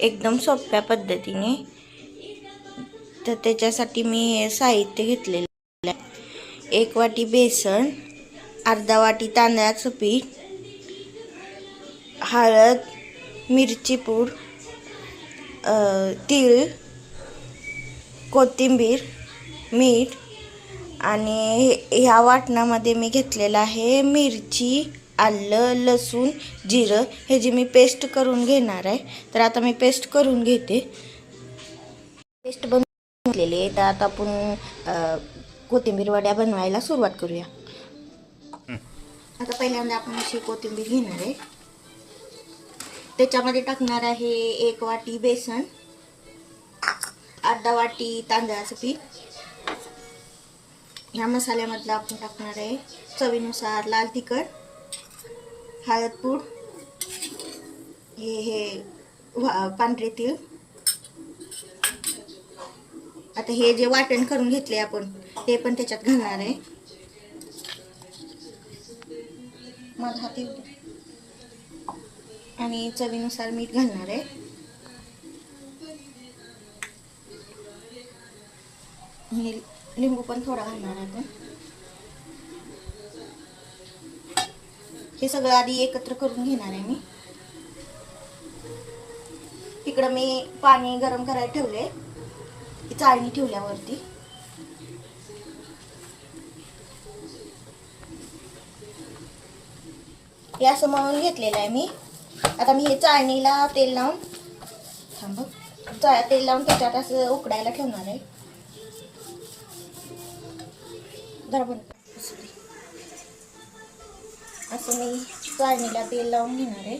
एकदम सोप्या पद्धतीने। तर त्याच्यासाठी मी हे साहित्य घेतलेलं आहे। 1 वाटी बेसन, अर्धा वाटी तांदळाचं पीठ, हळद, मिरची पूड, तीळ, कोथिंबीर, मीठ आणि ह्या वाटणामध्ये मी घेतलेलं आहे मिरची, आलं, लसूण, जिरं हे जी मी पेस्ट करून घेणार आहे। तर आता मी पेस्ट करून घेते। पेस्ट बनवून घेतलेली आहे। तर आता आपण कोथिंबीर वड्या बनवायला सुरुवात करूया। आता पहिल्यांदा आपण अशी कोथिंबीर घेणार आहे। त्याच्यामध्ये टाकणार आहे 1 वाटी बेसन, अर्धा वाटी तांदळाचं पीठ। ह्या मसाल्यामधलं आपण टाकणार आहे चवीनुसार लाल तिखट, हळद पूड, हे पांढरे तीळ। आता हे जे वाटण करून घेतले आपण ते पण त्याच्यात घालणार आहे। माझा हात येऊ दे। आणि चवीनुसार मीठ घालणार आहे। लिंबू पण थोडा घालणार आहे आपण। हे सगळं आधी एकत्र करून घेणार आहे मी। तिकडं मी पाणी गरम करायला ठेवले, चाळणी ठेवल्यावरती। हे असं मळून घेतलेलं आहे मी। आता मी हे चाळणीला तेल लावून तेल लावून त्याच्यात असं उकडायला ठेवणार आहे। असं मी चाळणीला तेल लावून घेणार आहे।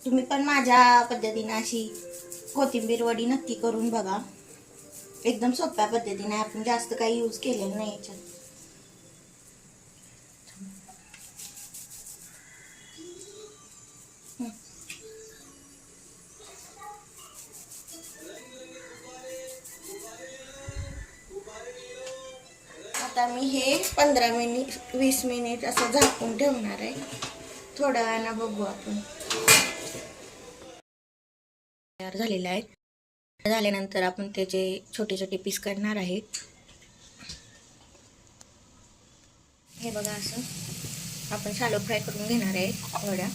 तुम्ही पण माझ्या पद्धतीने अशी कोथिंबीर वडी नक्की करून बघा। एकदम सोप्या पद्धतीने, आपण जास्त काही यूज केलेलं नाही याच्यात। आता मी हे 15 मिनिट 20 मिनिट असं झाकून ठेवणार आहे। थोड्या वेळानं बघू आपण। तयार झालेला आहे। झाल्यानंतर आपण त्याचे छोटे छोटे पीस करणार आहे। हे बघा, असं आपण शॅलो फ्राय करून घेणार आहे वड्या,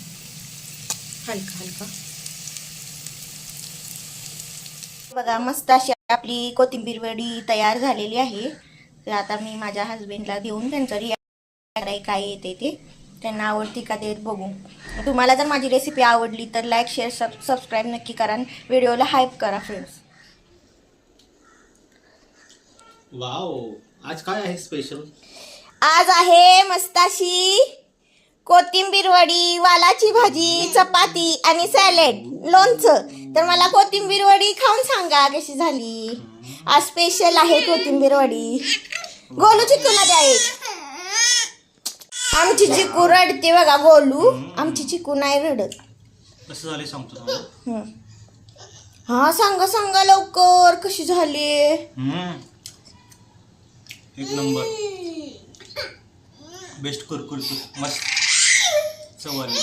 हलका हलका। बघा, मस्त अशी आपली कोथिंबीर वडी तयार झालेली आहे। तर आता मी माझ्या हस्बंडला देऊन त्यांचं रिॲक्शन काय येते ते, त्यांना आवडती का ते बघू। तुम्हाला जर माझी रेसिपी आवडली तर लाईक, शेअर, सबस्क्राईब नक्की करा। व्हिडिओला हाईप करा फ्रेंड्स। वाव, आज काय आहे स्पेशल? आज आहे मस्त अशी कोथिंबीर वडी, वालाची भाजी, चपाती आणि सॅलेड, लोणचं। तर मला कोथिंबीर वडी खाऊन सांगा कशी झाली। आज स्पेशल आहे कोथिंबीर वडी। गोलू चिकूला द्या एक। आमची चिकू रडते बघा, गोलू। आमची चिकू नाही रडत। कसं झाले सांगतो तुम्हाला। हा, सांगा लवकर कशी झाली। एक नंबर, बेस्ट, कुरकुरीत, मस्त चव आली।